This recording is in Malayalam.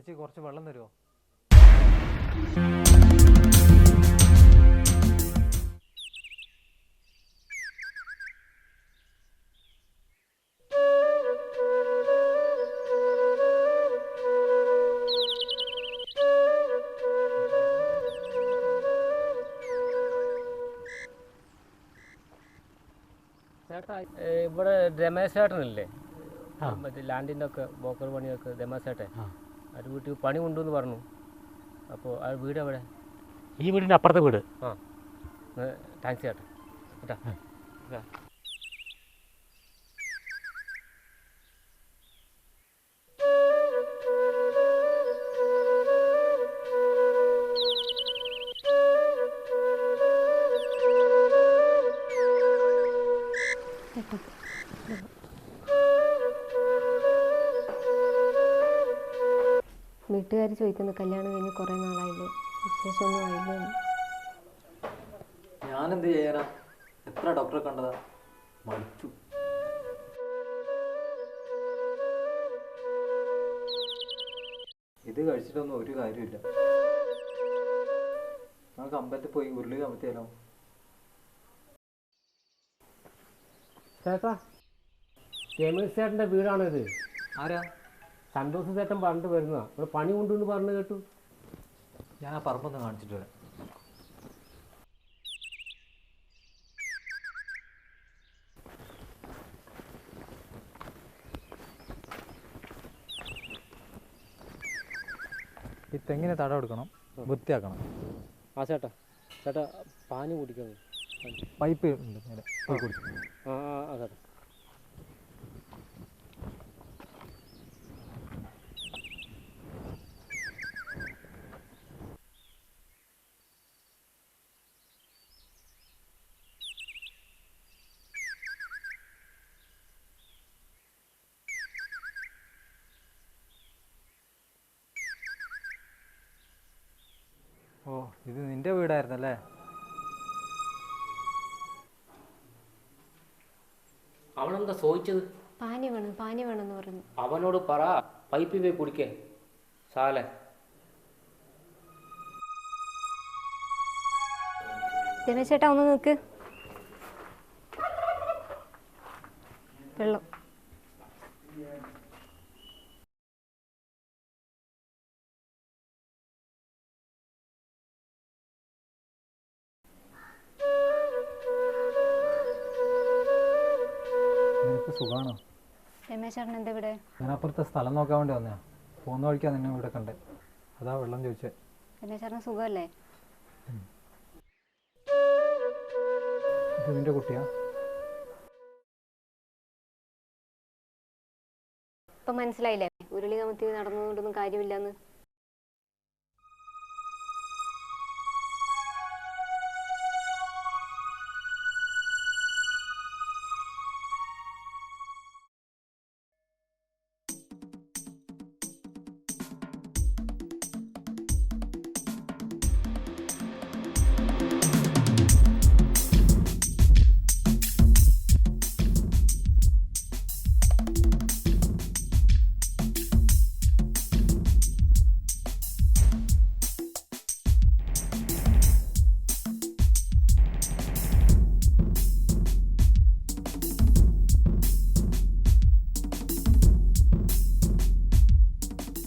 ചേച്ചി കുറച്ച് വെള്ളം തരുമോ? ചേട്ടാ ഇവിടെ രമേശ് ചേട്ടനില്ലേ, മറ്റേ ലാൻഡിൻ്റെ ഒക്കെ ബ്രോക്കർ പണിയൊക്കെ രമേശ് ചേട്ടൻ ഒരു വീട്ടിൽ പണി കൊണ്ടുവന്ന് പറഞ്ഞു. അപ്പോൾ ആ വീട് എവിടെ? ഈ വീടിൻ്റെ അപ്പുറത്തെ വീട്. ആ താങ്ക്സ് ചേട്ടാ. കേട്ടാ വീട്ടുകാർ ചോദിക്കുന്നു കല്യാണം കഴിഞ്ഞ് കുറേ നാളായില്ലേ, വിശേഷമൊന്നും ആയില്ലേ? ഞാനെന്ത് ചെയ്യാനാ? എത്ര ഡോക്ടറെ കണ്ടതാ, മടുത്തു. ഇത് കഴിച്ചിട്ടൊന്നും ഒരു കാര്യമില്ല. നമുക്ക് അമ്പലത്തിൽ പോയി ഉരുളി കമത്തിയാലോ? ചേട്ടാ രമേശ് ചേട്ടൻ്റെ വീടാണിത്. ആരാ? സന്തോഷ് ചേട്ടൻ പറഞ്ഞിട്ട് വരുന്നതാ. ഇവിടെ പണി കൊണ്ടുവന്ന് പറഞ്ഞു കേട്ടു. ഞാൻ ആ പറമ്പൊന്ന് കാണിച്ചിട്ട് വരാം. ഈ തെങ്ങിന് തടം എടുക്കണം, വൃത്തിയാക്കണം. ആ ചേട്ടാ, ചേട്ടാ പാനി കുടിക്കണം. പൈപ്പ് ഉണ്ട് നേരെ, പോയി കുടിച്ചു. ആ ആ ചേട്ടാ. ഓ, ഇത് നിന്റെ വീടായിരുന്നല്ലേ? അവനെന്താ ചോദിച്ചത്? പാനി വേണമെന്ന് പറഞ്ഞു. അവനോട് പറ പൈപ്പിൽ പോയി കുടിക്കേ സാലെ. രമേശ് ചേട്ടാ ഒന്ന് നിൽക്ക്, വെള്ളം. നിനക്ക് സുഖമാണോ? രമേശ് ചേട്ടൻ എന്താ ഇവിടെ? ഞാൻ അപ്പുറത്തെ സ്ഥലം നോക്കാൻ വേണ്ടി വന്നതാ. പോകുന്ന വഴിക്കാണ് നിന്നെ ഇവിടെ കണ്ടേ, അതാ വെള്ളം ചോദിച്ചേ. രമേശ് ചേട്ടൻ സുഖമല്ലേ? ഇത് നിന്റെ കുട്ടിയാ? ഇപ്പം മനസ്സിലായില്ലേ ഉരുളി കമത്തി നടന്നുകൊണ്ടൊന്നും കാര്യമില്ലെന്ന്?